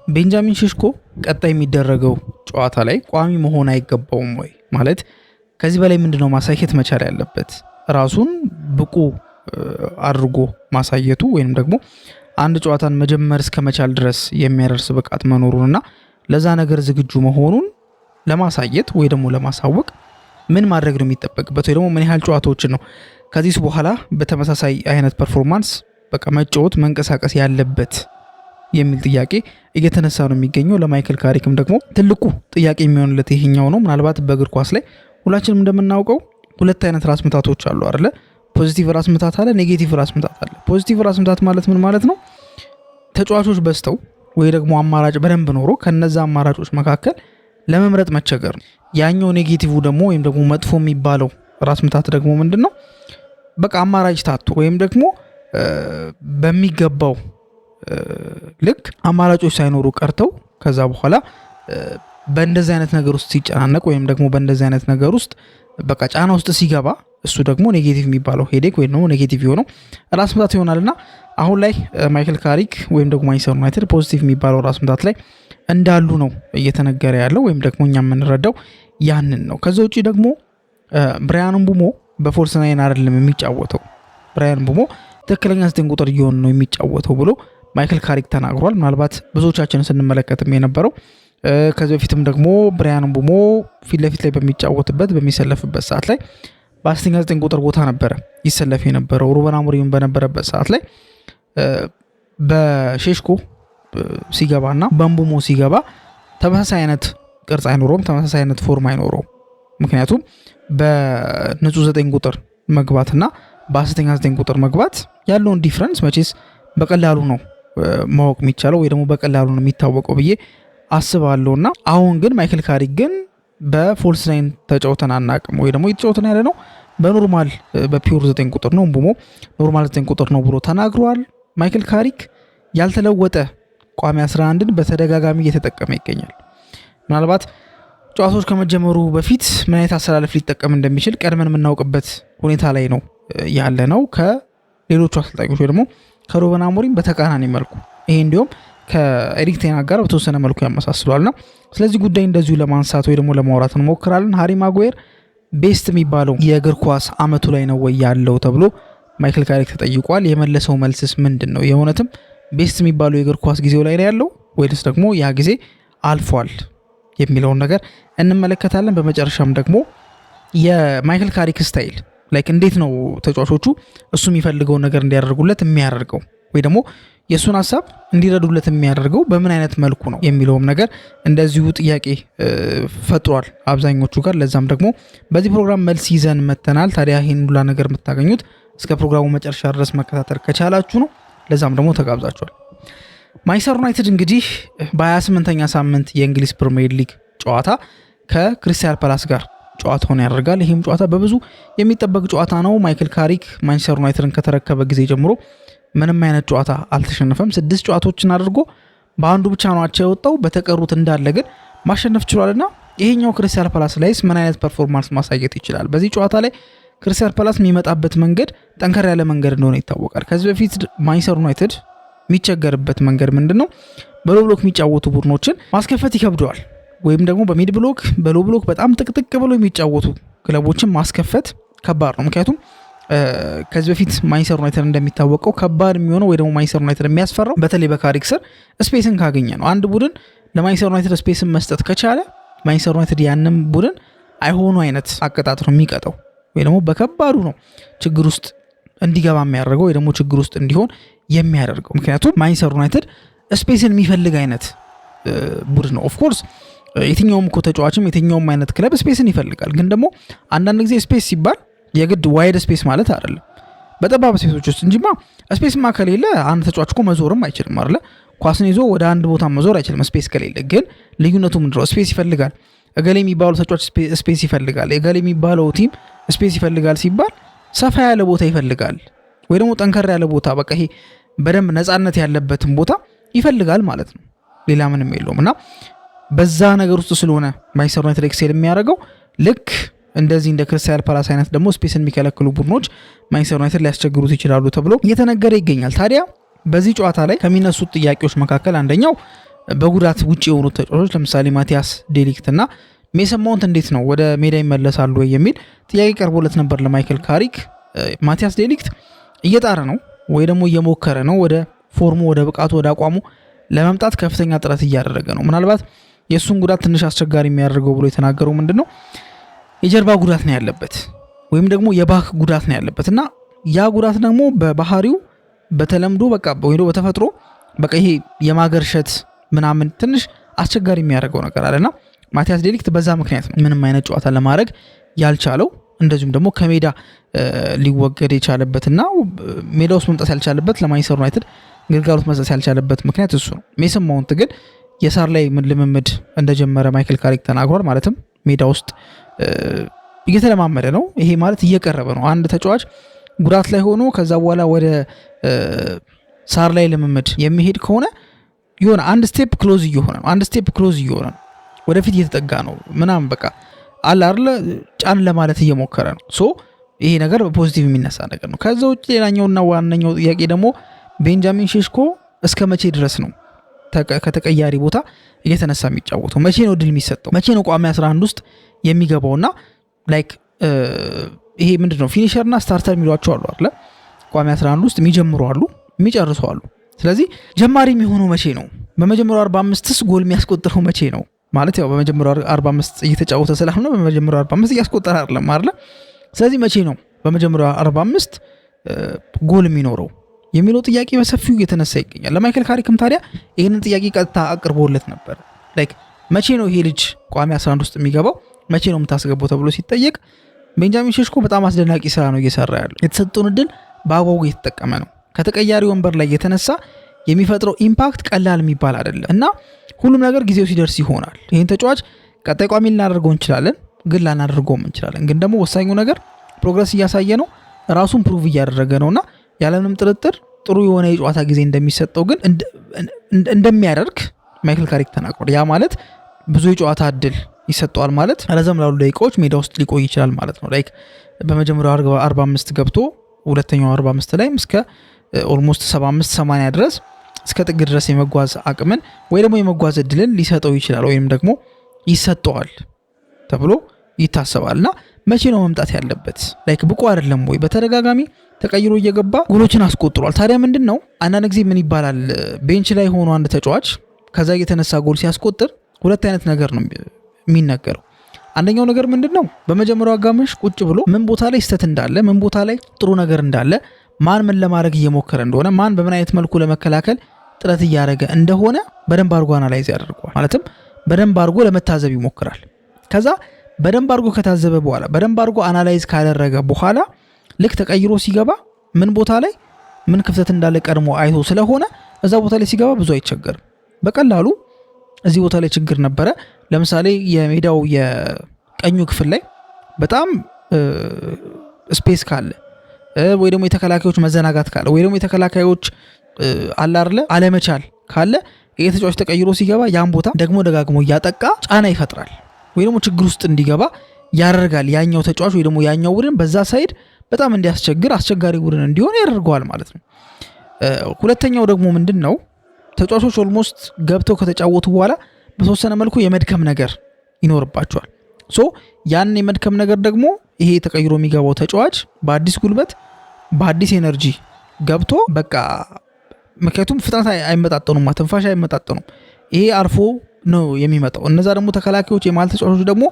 ቤንጃሚን ሼሽኮ ቀጣይ የሚደረገው ጨዋታ ላይ ቋሚ መሆን አይገባውም ወይ? ማለት ከዚህ በላይ ምንድነው ማሳየት መቻል ያለበት? ራሱን ብቁ አድርጎ ማሳየቱ ወይንም ደግሞ አንድ ጨዋታን መጀመር እስከ መቻል ድረስ የሚያደርስ ብቃት መኖሩንና ለዛ ነገር ዝግጁ መሆኑን ለማሳየት ወይ ደግሞ ለማሳወቅ ምን ማድረግ ነው የሚጠበቅበት? ወይ ደግሞ ምን ያህል ጨዋታዎችን ነው ከዚህ በኋላ በተመሳሳይ አይነት ፐርፎርማንስ በቃ መጫወት መንቀሳቀስ ያለበት የሚል ጥያቄ እየተነሳ ነው የሚገኘው። ለማይክል ካሪክም ደግሞ ትልቁ ጥያቄ የሚሆንለት ይሄኛው ነው። ምናልባት በእግር ኳስ ላይ ሁላችንም እንደምናውቀው ሁለት አይነት ራስ ምታቶች አሉ አይደለ? ፖዚቲቭ ራስ ምታት አለ፣ ኔጌቲቭ ራስ ምታት አለ። ፖዚቲቭ ራስ ምታት ማለት ምን ማለት ነው? ተጫዋቾች በዝተው ወይ ደግሞ አማራጭ በደንብ ኖሮ ከነዛ አማራጮች መካከል ለመምረጥ መቸገር ነው። ያኛው ኔጌቲቭ ደግሞ ወይም ደግሞ መጥፎ የሚባለው ራስ ምታት ደግሞ ምንድነው? በቃ አማራጭ ታቶ ወይም ደግሞ በሚገባው ልክ አማራጮች ሳይኖሩ ቀርተው ከዛ በኋላ በእንደዚህ አይነት ነገር ውስጥ ሲጨናነቅ ወይም ደግሞ በእንደዚህ አይነት ነገር ውስጥ በቃ ጫና ውስጥ ሲገባ እሱ ደግሞ ኔጌቲቭ የሚባለው ሄዴክ ወይም ደግሞ ኔጌቲቭ የሆነው ራስ ምታት ይሆናልና አሁን ላይ ማይክል ካሪክ ወይም ደግሞ ማንቸስተር ዩናይትድ ፖዚቲቭ የሚባለው ራስ ምታት ላይ እንዳሉ ነው እየተነገረ ያለው ወይም ደግሞ እኛ የምንረዳው ያንን ነው። ከዛ ውጪ ደግሞ ብራያን ምቡሞ በፎልስ ናይን አይደለም የሚጫወተው፣ ብራያን ምቡሞ ትክክለኛ 9 ቁጥር እየሆነ ነው የሚጫወተው ብሎ ማይክል ካሪክ ተናግሯል። ምናልባት ብዙዎቻችን ስንመለከትም የነበረው ከዚህ በፊትም ደግሞ ብራያን ምቡሞ ፊት ለፊት ላይ በሚጫወትበት በሚሰለፍበት ሰዓት ላይ በአስተኛ 9 ቁጥር ቦታ ነበረ ይሰለፍ የነበረው። ሩበን አሞሪም በነበረበት ሰዓት ላይ በሼሽኮ ሲገባና በምቡሞ ሲገባ ተመሳሳይ አይነት ቅርጽ አይኖረውም፣ ተመሳሳይ አይነት ፎርም አይኖረውም። ምክንያቱም በንጹህ 9 ቁጥር መግባትና በአስተኛ 9 ቁጥር መግባት ያለውን ዲፍረንስ መቼስ በቀላሉ ነው ማወቅ የሚቻለው ወይ ደግሞ በቀላሉ ነው የሚታወቀው ብዬ አስባለሁና አሁን ግን ማይክል ካሪክ ግን በፎልስ ናይን ተጫውተን አናቅም ወይ ደግሞ የተጫውተን ያለ ነው በኖርማል በፒውር 9 ቁጥር ነው፣ ምቡሞ ኖርማል 9 ቁጥር ነው ብሎ ተናግሯል። ማይክል ካሪክ ያልተለወጠ ቋሚ 11ን በተደጋጋሚ እየተጠቀመ ይገኛል። ምናልባት ጨዋታዎች ከመጀመሩ በፊት ምን አይነት አሰላለፍ ሊጠቀም እንደሚችል ቀድመን የምናውቅበት ሁኔታ ላይ ነው ያለ ነው ከሌሎቹ አሰልጣኞች ወይ ደግሞ ከሩበን አሞሪም በተቃራኒ መልኩ። ይሄ እንዲሁም ከኤሪክ ቴን ሃግ ጋር በተወሰነ መልኩ ያመሳስሏልና ስለዚህ ጉዳይ እንደዚሁ ለማንሳት ወይ ደግሞ ለማውራት እንሞክራለን። ሃሪ ማጓየር ቤስት የሚባለው የእግር ኳስ አመቱ ላይ ነው ወይ ያለው ተብሎ ማይክል ካሪክ ተጠይቋል። የመለሰው መልስስ ምንድን ነው? የእውነትም ቤስት የሚባለው የእግር ኳስ ጊዜው ላይ ነው ያለው ወይስ ደግሞ ያ ጊዜ አልፏል የሚለውን ነገር እንመለከታለን። በመጨረሻም ደግሞ የማይክል ካሪክ ስታይል ላይክ እንዴት ነው ተጫዋቾቹ እሱ የሚፈልገውን ነገር እንዲያደርጉለት የሚያደርገው ወይ ደግሞ የእሱን ሀሳብ እንዲረዱለት የሚያደርገው በምን አይነት መልኩ ነው የሚለውም ነገር እንደዚሁ ጥያቄ ፈጥሯል አብዛኞቹ ጋር። ለዛም ደግሞ በዚህ ፕሮግራም መልስ ይዘን መተናል። ታዲያ ይህን ሁላ ነገር የምታገኙት እስከ ፕሮግራሙ መጨረሻ ድረስ መከታተል ከቻላችሁ ነው። ለዛም ደግሞ ተጋብዛችኋል። ማንቸስተር ዩናይትድ እንግዲህ በ28ኛ ሳምንት የእንግሊዝ ፕሪሚየር ሊግ ጨዋታ ከክሪስታል ፓላስ ጋር ጨዋታውን ያደርጋል። ይህም ጨዋታ በብዙ የሚጠበቅ ጨዋታ ነው። ማይክል ካሪክ ማንቸስተር ዩናይትድን ከተረከበ ጊዜ ጀምሮ ምንም አይነት ጨዋታ አልተሸነፈም። 6 ጨዋታዎችን አድርጎ በአንዱ ብቻ ነው አቻ የወጣው። በተቀሩት እንዳለ ግን ማሸነፍ ችሏልና ይሄኛው ክሪስታል ፓላስ ላይስ ምን አይነት ፐርፎርማንስ ማሳየት ይችላል? በዚህ ጨዋታ ላይ ክሪስታል ፓላስ የሚመጣበት መንገድ ጠንከር ያለ መንገድ እንደሆነ ይታወቃል። ከዚህ በፊት ማንቸስተር ዩናይትድ የሚቸገርበት መንገድ ምንድነው? በሎ ብሎክ የሚጫወቱ ቡድኖችን ማስከፈት ይከብደዋል። ወይም ደግሞ በሚድ ብሎክ በሎ ብሎክ በጣም ጥቅጥቅ ብሎ የሚጫወቱ ክለቦችን ማስከፈት ከባድ ነው። ምክንያቱም ከዚህ በፊት ማንቸስተር ዩናይትድ እንደሚታወቀው ከባድ የሚሆነው ወይ ደግሞ ማንቸስተር ዩናይትድ የሚያስፈራው በተለይ በካሪክ ስር ስፔስን ካገኘ ነው። አንድ ቡድን ለማንቸስተር ዩናይትድ ስፔስን መስጠት ከቻለ ማንቸስተር ዩናይትድ ያንም ቡድን አይሆኑ አይነት አቀጣጥ ነው የሚቀጠው ወይ ደግሞ በከባዱ ነው ችግር ውስጥ እንዲገባ የሚያደርገው ወይ ደግሞ ችግር ውስጥ እንዲሆን የሚያደርገው። ምክንያቱም ማንቸስተር ዩናይትድ ስፔስን የሚፈልግ አይነት ቡድን ነው። ኦፍኮርስ የትኛውም እኮ ተጫዋችም የትኛውም አይነት ክለብ ስፔስን ይፈልጋል። ግን ደግሞ አንዳንድ ጊዜ ስፔስ ሲባል የግድ ዋይድ ስፔስ ማለት አይደለም፣ በጠባብ ስፔሶች ውስጥ እንጂማ ስፔስማ ከሌለ አንድ ተጫዋች እኮ መዞርም አይችልም አይደለ? ኳስን ይዞ ወደ አንድ ቦታ መዞር አይችልም ስፔስ ከሌለ። ግን ልዩነቱ ምንድነው? ስፔስ ይፈልጋል። እገሌ የሚባለው ተጫዋች ስፔስ ይፈልጋል፣ እገሌ የሚባለው ቲም ስፔስ ይፈልጋል ሲባል ሰፋ ያለ ቦታ ይፈልጋል ወይ ደግሞ ጠንከር ያለ ቦታ፣ በቃ ይሄ በደንብ ነፃነት ያለበትን ቦታ ይፈልጋል ማለት ነው። ሌላ ምንም የለውም። እና በዛ ነገር ውስጥ ስለሆነ ማንቸስተር ዩናይትድ ኤክሴል የሚያደርገው ልክ እንደዚህ እንደ ክሪስታል ፓላስ አይነት ደግሞ ስፔስን የሚከለክሉ ቡድኖች ማንቸስተር ዩናይትድ ሊያስቸግሩት ይችላሉ ተብሎ እየተነገረ ይገኛል። ታዲያ በዚህ ጨዋታ ላይ ከሚነሱት ጥያቄዎች መካከል አንደኛው በጉዳት ውጪ የሆኑ ተጫዋቾች ለምሳሌ ማቲያስ ዴሊክት እና ሜሰን ማውንት እንዴት ነው ወደ ሜዳ ይመለሳሉ የሚል ጥያቄ ቀርቦለት ነበር ለማይክል ካሪክ። ማቲያስ ዴሊክት እየጣረ ነው ወይ ደግሞ እየሞከረ ነው ወደ ፎርሙ፣ ወደ ብቃቱ፣ ወደ አቋሙ ለመምጣት ከፍተኛ ጥረት እያደረገ ነው። ምናልባት የእሱን ጉዳት ትንሽ አስቸጋሪ የሚያደርገው ብሎ የተናገረው ምንድነው የጀርባ ጉዳት ነው ያለበት ወይም ደግሞ የባክ ጉዳት ነው ያለበት እና ያ ጉዳት ደግሞ በባህሪው በተለምዶ በቃ ወይ በተፈጥሮ በቃ ይሄ የማገርሸት ምናምን ትንሽ አስቸጋሪ የሚያደርገው ነገር አለና ማቲያስ ዴሊክት በዛ ምክንያት ነው ምንም አይነት ጨዋታ ለማድረግ ያልቻለው። እንደዚሁም ደግሞ ከሜዳ ሊወገድ የቻለበትና ሜዳ ውስጥ መምጣት ያልቻለበት ለማንቸስተር ዩናይትድ ግልጋሎት መስጠት ያልቻለበት ምክንያት እሱ ነው። ሜሰን ማውንት ግን የሳር ላይ ልምምድ እንደጀመረ ማይክል ካሪክ ተናግሯል። ማለትም ሜዳ ውስጥ እየተለማመደ ነው። ይሄ ማለት እየቀረበ ነው። አንድ ተጫዋች ጉዳት ላይ ሆኖ ከዛ በኋላ ወደ ሳር ላይ ልምምድ የሚሄድ ከሆነ የሆነ አንድ ስቴፕ ክሎዝ እየሆነ ነው፣ ወደፊት እየተጠጋ ነው ምናምን በቃ አለ አይደለ ጫን ለማለት እየሞከረ ነው። ሶ ይሄ ነገር በፖዚቲቭ የሚነሳ ነገር ነው። ከዛ ውጭ ሌላኛውና ዋነኛው ጥያቄ ደግሞ ቤንጃሚን ሼሽኮ እስከ መቼ ድረስ ነው ከተቀያሪ ቦታ እየተነሳ የሚጫወተው? መቼ ነው ድል የሚሰጠው? መቼ ነው ቋሚ 11 ውስጥ የሚገባውና ላይክ ይሄ ምንድነው ፊኒሸርና ስታርተር የሚሏቸው አሉ አይደለ? ቋሚ 11 ውስጥ የሚጀምሩ አሉ፣ የሚጨርሱ አሉ። ስለዚህ ጀማሪ የሚሆነው መቼ ነው? በመጀመሪያው 45ስ ጎል የሚያስቆጥረው መቼ ነው? ማለት ያው በመጀመሪያው 45 እየተጫወተ ስላልሆነ በመጀመሪያው 45 እያስቆጠረ አይደለም አይደለ? ስለዚህ መቼ ነው በመጀመሪያው 45 ጎል የሚኖረው የሚለው ጥያቄ በሰፊው እየተነሳ ይገኛል። ለማይክል ካሪክም ታዲያ ይህንን ጥያቄ ቀጥታ አቅርቦለት ነበር። ላይክ መቼ ነው ይሄ ልጅ ቋሚ 11 ውስጥ የሚገባው? መቼ ነው የምታስገባው ተብሎ ሲጠየቅ ቤንጃሚን ሼሽኮ በጣም አስደናቂ ስራ ነው እየሰራ ያለው። የተሰጠውን እድል በአግባቡ እየተጠቀመ ነው። ከተቀያሪ ወንበር ላይ የተነሳ የሚፈጥረው ኢምፓክት ቀላል የሚባል አይደለም እና ሁሉም ነገር ጊዜው ሲደርስ ይሆናል። ይህን ተጫዋች ቀጣይ ቋሚ ልናደርገው እንችላለን፣ ግን ላናደርገውም እንችላለን። ግን ደግሞ ወሳኙ ነገር ፕሮግረስ እያሳየ ነው፣ ራሱን ፕሩቭ እያደረገ ነውና ያለምንም ጥርጥር ጥሩ የሆነ የጨዋታ ጊዜ እንደሚሰጠው ግን እንደሚያደርግ ማይክል ካሪክ ተናግሯል። ያ ማለት ብዙ የጨዋታ እድል ይሰጠዋል ማለት ረዘም ላሉ ደቂቃዎች ሜዳ ውስጥ ሊቆይ ይችላል ማለት ነው። ላይክ በመጀመሪያው 45 ገብቶ ሁለተኛው 45 ላይ እስከ ኦልሞስት 75-80 ድረስ እስከ ጥግ ድረስ የመጓዝ አቅምን ወይ ደግሞ የመጓዝ እድልን ሊሰጠው ይችላል ወይም ደግሞ ይሰጠዋል ተብሎ ይታሰባልና መቼ ነው መምጣት ያለበት? ላይክ ብቁ አይደለም ወይ? በተደጋጋሚ ተቀይሮ እየገባ ጎሎችን አስቆጥሯል። ታዲያ ምንድነው አንዳንድ ጊዜ ምን ይባላል ቤንች ላይ ሆኖ አንድ ተጫዋች ከዛ የተነሳ ጎል ሲያስቆጥር ሁለት አይነት ነገር ነው የሚነገረው። አንደኛው ነገር ምንድነው በመጀመሪያው አጋማሽ ቁጭ ብሎ ምን ቦታ ላይ ስተት እንዳለ፣ ምን ቦታ ላይ ጥሩ ነገር እንዳለ፣ ማን ምን ለማድረግ እየሞከረ እንደሆነ፣ ማን በምን አይነት መልኩ ለመከላከል ጥረት እያደረገ እንደሆነ በደንብ አድርጎ አናላይዝ ያደርገዋል። ማለትም በደንብ አድርጎ ለመታዘብ ይሞክራል። ከዛ በደንብ አድርጎ ከታዘበ በኋላ በደንብ አድርጎ አናላይዝ ካደረገ በኋላ ልክ ተቀይሮ ሲገባ ምን ቦታ ላይ ምን ክፍተት እንዳለ ቀድሞ አይቶ ስለሆነ እዛ ቦታ ላይ ሲገባ ብዙ አይቸገርም። በቀላሉ እዚህ ቦታ ላይ ችግር ነበረ፣ ለምሳሌ የሜዳው የቀኙ ክፍል ላይ በጣም ስፔስ ካለ ወይ ደግሞ የተከላካዮች መዘናጋት ካለ ወይ ደግሞ የተከላካዮች አላርለ አለመቻል ካለ ይሄ ተጫዋች ተቀይሮ ሲገባ ያን ቦታ ደግሞ ደጋግሞ እያጠቃ ጫና ይፈጥራል ወይ ደግሞ ችግር ውስጥ እንዲገባ ያደርጋል። ያኛው ተጫዋች ወይ ደግሞ ያኛው ቡድን በዛ ሳይድ በጣም እንዲያስቸግር አስቸጋሪ ቡድን እንዲሆን ያደርገዋል ማለት ነው። ሁለተኛው ደግሞ ምንድነው ተጫዋቾች ኦልሞስት ገብተው ከተጫወቱ በኋላ በተወሰነ መልኩ የመድከም ነገር ይኖርባቸዋል። ሶ ያን የመድከም ነገር ደግሞ ይሄ ተቀይሮ የሚገባው ተጫዋች በአዲስ ጉልበት በአዲስ ኤነርጂ ገብቶ በቃ ምክንያቱም ፍጥነት አይመጣጠኑም፣ ትንፋሽ አይመጣጠኑም። ይሄ አርፎ ነው የሚመጣው። እነዛ ደግሞ ተከላካዮች የማል ተጫዋቾች ደግሞ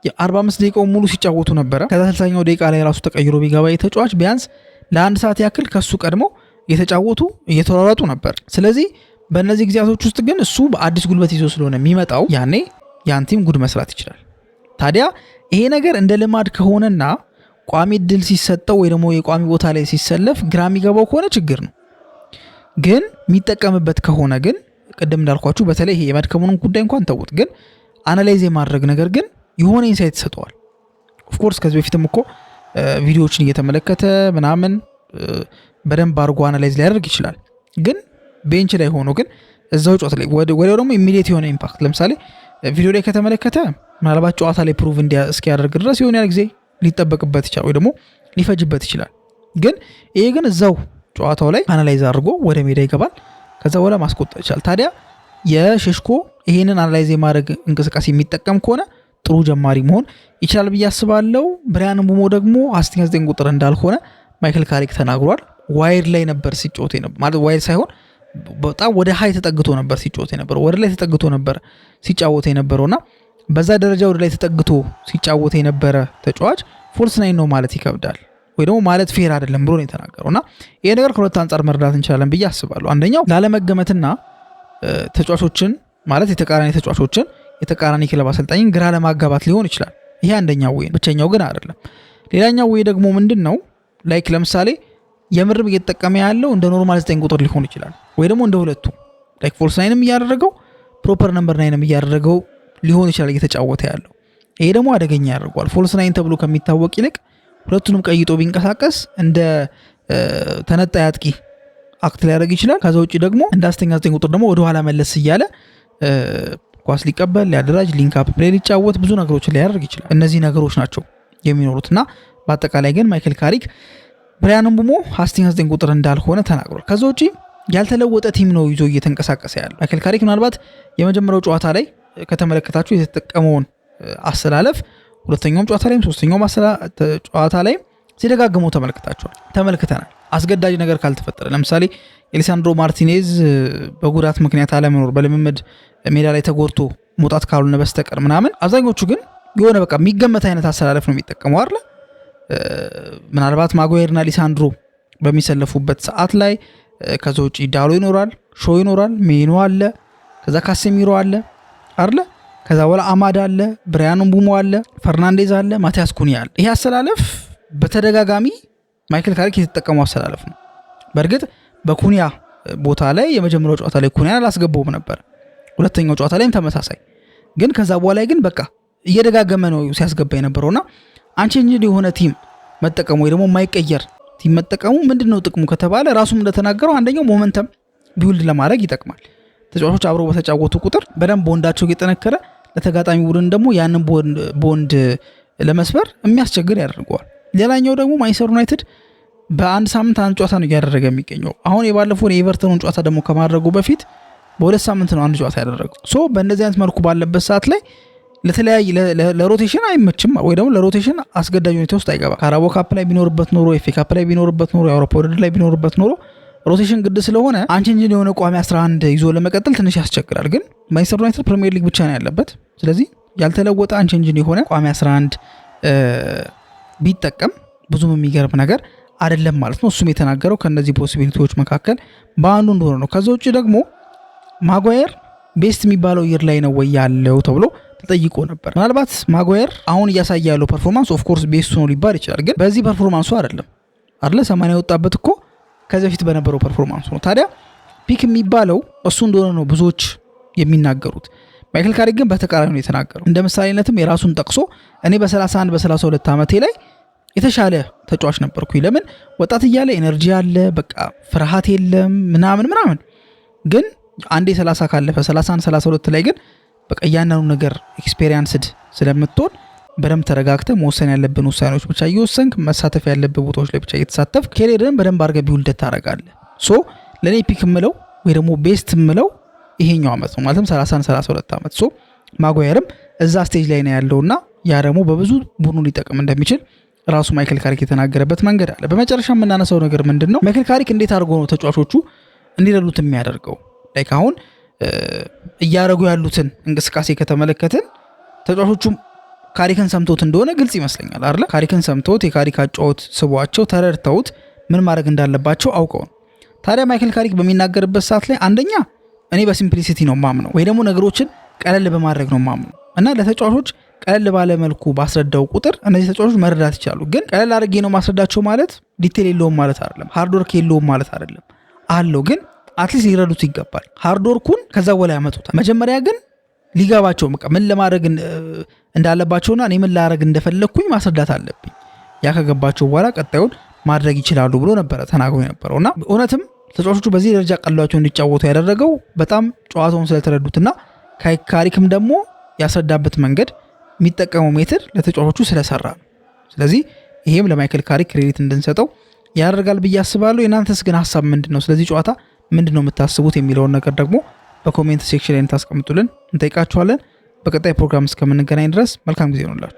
የ45 ደቂቃው ሙሉ ሲጫወቱ ነበረ። ከዛ 60ኛው ደቂቃ ላይ ራሱ ተቀይሮ ቢገባ የተጫዋች ቢያንስ ለአንድ ሰዓት ያክል ከሱ ቀድሞ እየተጫወቱ እየተሯሯጡ ነበር። ስለዚህ በእነዚህ ጊዜያቶች ውስጥ ግን እሱ በአዲስ ጉልበት ይዞ ስለሆነ የሚመጣው ያኔ ያን ቲም ጉድ መስራት ይችላል። ታዲያ ይሄ ነገር እንደ ልማድ ከሆነና ቋሚ ድል ሲሰጠው ወይ ደግሞ የቋሚ ቦታ ላይ ሲሰለፍ ግራ የሚገባው ከሆነ ችግር ነው። ግን የሚጠቀምበት ከሆነ ግን ቅድም እንዳልኳችሁ በተለይ ይሄ የመድከሙን ጉዳይ እንኳን ተውት፣ ግን አናላይዝ የማድረግ ነገር ግን የሆነ ኢንሳይት ሰጠዋል። ኦፍኮርስ ከዚህ በፊትም እኮ ቪዲዮዎችን እየተመለከተ ምናምን በደንብ አድርጎ አናላይዝ ሊያደርግ ይችላል። ግን ቤንች ላይ ሆኖ ግን እዛው ጨዋታ ላይ ወዲያው ደግሞ ኢሚዲየት የሆነ ኢምፓክት ለምሳሌ ቪዲዮ ላይ ከተመለከተ ምናልባት ጨዋታ ላይ ፕሩቭ እስኪያደርግ ድረስ የሆነ ያህል ጊዜ ሊጠበቅበት ይችላል ወይ ደግሞ ሊፈጅበት ይችላል። ግን ይሄ ግን እዛው ጨዋታው ላይ አናላይዝ አድርጎ ወደ ሜዳ ይገባል፣ ከዛ በኋላ ማስቆጠር ይችላል። ታዲያ የሼሽኮ ይሄንን አናላይዝ የማድረግ እንቅስቃሴ የሚጠቀም ከሆነ ጥሩ ጀማሪ መሆን ይችላል ብዬ አስባለሁ። ብራያን ምቡሞ ደግሞ 19 ቁጥር እንዳልሆነ ማይክል ካሪክ ተናግሯል። ዋይድ ላይ ነበር ሲጫወት ነበር ማለት ዋይድ ሳይሆን በጣም ወደ ሃይ ተጠግቶ ነበር ሲጫወት ነበር፣ ወደ ላይ ተጠግቶ ነበር ሲጫወት የነበረውና በዛ ደረጃ ወደ ላይ ተጠግቶ ሲጫወት የነበረ ተጫዋች ፎልስ ናይን ነው ማለት ይከብዳል ወይ ደግሞ ማለት ፌር አይደለም ብሎ ነው የተናገረውና ይሄ ነገር ከሁለት አንጻር መረዳት እንችላለን ብዬ አስባለሁ። አንደኛው ላለመገመትና ተጫዋቾችን ማለት የተቃራኒ ተጫዋቾችን የተቃራኒ ክለብ አሰልጣኝን ግራ ለማጋባት ሊሆን ይችላል። ይሄ አንደኛው ወይ ብቸኛው ግን አይደለም። ሌላኛው ወይ ደግሞ ምንድነው ላይክ ለምሳሌ የምርም እየተጠቀመ ያለው እንደ ኖርማል 9 ቁጥር ሊሆን ይችላል ወይ ደግሞ እንደ ሁለቱ ላይክ ፎልስ ናይንም እያደረገው ፕሮፐር ነምበር ናይንም እያደረገው ሊሆን ይችላል እየተጫወተ ያለው። ይሄ ደግሞ አደገኛ ያደርገዋል። ፎልስ ናይን ተብሎ ከሚታወቅ ይልቅ ሁለቱንም ቀይጦ ቢንቀሳቀስ እንደ ተነጣይ አጥቂ አክት ሊያደርግ ይችላል። ከዛ ውጪ ደግሞ እንደ አስተኛ 9 ቁጥር ደግሞ ወደ ኋላ መለስ እያለ ኳስ ሊቀበል ሊያደራጅ ሊንክ አፕ ፕሌይ ሊጫወት ብዙ ነገሮችን ሊያደርግ ይችላል። እነዚህ ነገሮች ናቸው የሚኖሩትና በአጠቃላይ ግን ማይክል ካሪክ ብራያን ምቡሞ 19 ቁጥር እንዳልሆነ ተናግሯል። ከዛ ውጪ ያልተለወጠ ቲም ነው ይዞ እየተንቀሳቀሰ ያለው ማይክል ካሪክ። ምናልባት የመጀመሪያው ጨዋታ ላይ ከተመለከታችሁ የተጠቀመውን አሰላለፍ ሁለተኛውም ጨዋታ ላይ ሶስተኛውም ጨዋታ ላይ ሲደጋግመው ተመልክተናል። አስገዳጅ ነገር ካልተፈጠረ ለምሳሌ ኤሊሳንድሮ ማርቲኔዝ በጉዳት ምክንያት አለመኖር በልምምድ ሜዳ ላይ ተጎድቶ መውጣት ካልሆነ በስተቀር ምናምን አብዛኞቹ ግን የሆነ በቃ የሚገመት አይነት አሰላለፍ ነው የሚጠቀመው አይደል። ምናልባት ማጓየርና ሊሳንድሮ በሚሰለፉበት ሰዓት ላይ ከዛ ውጪ ዳሎ ይኖራል፣ ሾ ይኖራል፣ ሜኖ አለ፣ ከዛ ካሴሚሮ አለ አይደል፣ ከዛ በኋላ አማድ አለ፣ ብራያን ምቡሞ አለ፣ ፈርናንዴዝ አለ፣ ማቲያስ ኩኒያ አለ። ይሄ አሰላለፍ በተደጋጋሚ ማይክል ካሪክ የተጠቀመው አሰላለፍ ነው። በእርግጥ በኩኒያ ቦታ ላይ የመጀመሪያው ጨዋታ ላይ ኩኒያ አላስገባውም ነበር፣ ሁለተኛው ጨዋታ ላይም ተመሳሳይ። ግን ከዛ በኋላ ግን በቃ እየደጋገመ ነው ሲያስገባ የነበረውና አንቺ እንጂ የሆነ ቲም መጠቀሙ ወይ ደግሞ የማይቀየር ቲም መጠቀሙ ምንድነው ጥቅሙ ከተባለ ራሱም እንደተናገረው አንደኛው ሞመንተም ቢውልድ ለማድረግ ይጠቅማል። ተጫዋቾች አብረው በተጫወቱ ቁጥር በደንብ ቦንዳቸው እየጠነከረ ለተጋጣሚ ቡድን ደግሞ ያንን ቦንድ ለመስበር የሚያስቸግር ያደርገዋል። ሌላኛው ደግሞ ማንቸስተር ዩናይትድ በአንድ ሳምንት አንድ ጨዋታ ነው እያደረገ የሚገኘው። አሁን የባለፈውን የኤቨርተኑን ጨዋታ ደግሞ ከማድረጉ በፊት በሁለት ሳምንት ነው አንድ ጨዋታ ያደረገው። ሶ በእንደዚህ አይነት መልኩ ባለበት ሰዓት ላይ ለተለያየ ለሮቴሽን አይመችም ወይ ደግሞ ለሮቴሽን አስገዳጅ ሁኔታ ውስጥ አይገባ። ካራቦ ካፕ ላይ ቢኖርበት ኖሮ ኤፍ ኤ ካፕ ላይ ቢኖርበት ኖሮ የአውሮፓ ውድድር ላይ ቢኖርበት ኖሮ ሮቴሽን ግድ ስለሆነ አንቺ እንጂ የሆነ ቋሚ 11 ይዞ ለመቀጠል ትንሽ ያስቸግራል። ግን ማንቸስተር ዩናይትድ ፕሪሚየር ሊግ ብቻ ነው ያለበት። ስለዚህ ያልተለወጠ አንቺ እንጂ የሆነ ቋሚ 11 ቢጠቀም ብዙም የሚገርም ነገር አይደለም ማለት ነው። እሱም የተናገረው ከነዚህ ፖሲቢሊቲዎች መካከል በአንዱ እንደሆነ ነው። ከዛ ውጪ ደግሞ ማጓየር ቤስት የሚባለው ይር ላይ ነው ወይ ያለው ተብሎ ተጠይቆ ነበር። ምናልባት ማጓየር አሁን እያሳየ ያለው ፐርፎርማንስ ኦፍ ኮርስ ቤስት ነው ሊባል ይችላል። ግን በዚህ ፐርፎርማንሱ አይደለም 80 የወጣበት እኮ ከዚህ በፊት በነበረው ፐርፎርማንሱ ነው። ታዲያ ፒክ የሚባለው እሱ እንደሆነ ነው ብዙዎች የሚናገሩት። ማይክል ካሪክ ግን በተቃራኒ ነው የተናገረው። እንደ ምሳሌነትም የራሱን ጠቅሶ እኔ በ31 በ32 ዓመቴ ላይ የተሻለ ተጫዋች ነበርኩ። ለምን ወጣት እያለ ኤነርጂ አለ፣ በቃ ፍርሃት የለም ምናምን ግን አንዴ 30 ካለፈ 31 32 ላይ ግን በቃ ያንኑ ነገር ኤክስፔሪየንስድ ስለምትሆን በደንብ ተረጋግተህ መወሰን ያለብን ውሳኔዎች ብቻ እየወሰንክ መሳተፍ ያለብን ቦታዎች ላይ ብቻ እየተሳተፍ ከሬድን በደንብ አድርገህ ቢውልድ ታደርጋለህ። ሶ ለኔ ፒክ ምለው ወይ ደግሞ ቤስት ምለው ይሄኛው አመት ነው ማለትም 30 32 አመት። ሶ ማጓየርም እዛ ስቴጅ ላይ ነው ያለውና ያ ደግሞ በብዙ ቡድኑ ሊጠቅም እንደሚችል ራሱ ማይክል ካሪክ የተናገረበት መንገድ አለ። በመጨረሻ የምናነሳው ነገር ምንድነው ማይክል ካሪክ እንዴት አድርጎ ነው ተጫዋቾቹ እንዲረዱት የሚያደርገው? ላይክ አሁን እያደረጉ ያሉትን እንቅስቃሴ ከተመለከትን ተጫዋቾቹ ካሪክን ሰምቶት እንደሆነ ግልጽ ይመስለኛል አይደል? ካሪክን ሰምቶት የካሪክ አጫወት ስቧቸው ተረድተውት ምን ማድረግ እንዳለባቸው አውቀው ነው። ታዲያ ማይክል ካሪክ በሚናገርበት ሰዓት ላይ አንደኛ እኔ በሲምፕሊሲቲ ነው ማምነው ወይ ደግሞ ነገሮችን ቀለል በማድረግ ነው ማምነው እና ለተጫዋቾች ቀለል ባለ መልኩ ባስረዳው ቁጥር እነዚህ ተጫዋቾች መረዳት ይችላሉ። ግን ቀለል አድርጌ ነው ማስረዳቸው ማለት ዲቴል የለውም ማለት አይደለም፣ ሃርድ ወርክ የለውም ማለት አይደለም አለው። ግን አትሊስት ሊረዱት ይገባል። ሃርድ ወርኩን ከዛ በኋላ ያመጡታል። መጀመሪያ ግን ሊገባቸው በቃ ምን ለማድረግ እንዳለባቸውና እኔ ምን ላደርግ እንደፈለኩኝ ማስረዳት አለብኝ። ያ ከገባቸው በኋላ ቀጣዩን ማድረግ ይችላሉ ብሎ ነበረ ተናግሮ የነበረውና እውነትም ተጫዋቾቹ በዚህ ደረጃ ቀሏቸው እንዲጫወቱ ያደረገው በጣም ጨዋታውን ስለተረዱትና ካሪክም ደግሞ ያስረዳበት መንገድ የሚጠቀመው ሜትር ለተጫዋቾቹ ስለሰራ ነው። ስለዚህ ይሄም ለማይክል ካሪክ ክሬዲት እንድንሰጠው ያደርጋል ብዬ አስባለሁ። የናንተስ ግን ሐሳብ ምንድነው? ስለዚህ ጨዋታ ምንድነው የምታስቡት የሚለውን ነገር ደግሞ በኮሜንት ሴክሽን ላይ ታስቀምጡልን እንጠይቃችኋለን። በቀጣይ ፕሮግራም እስከምንገናኝ ድረስ መልካም ጊዜ ይሁንላችሁ።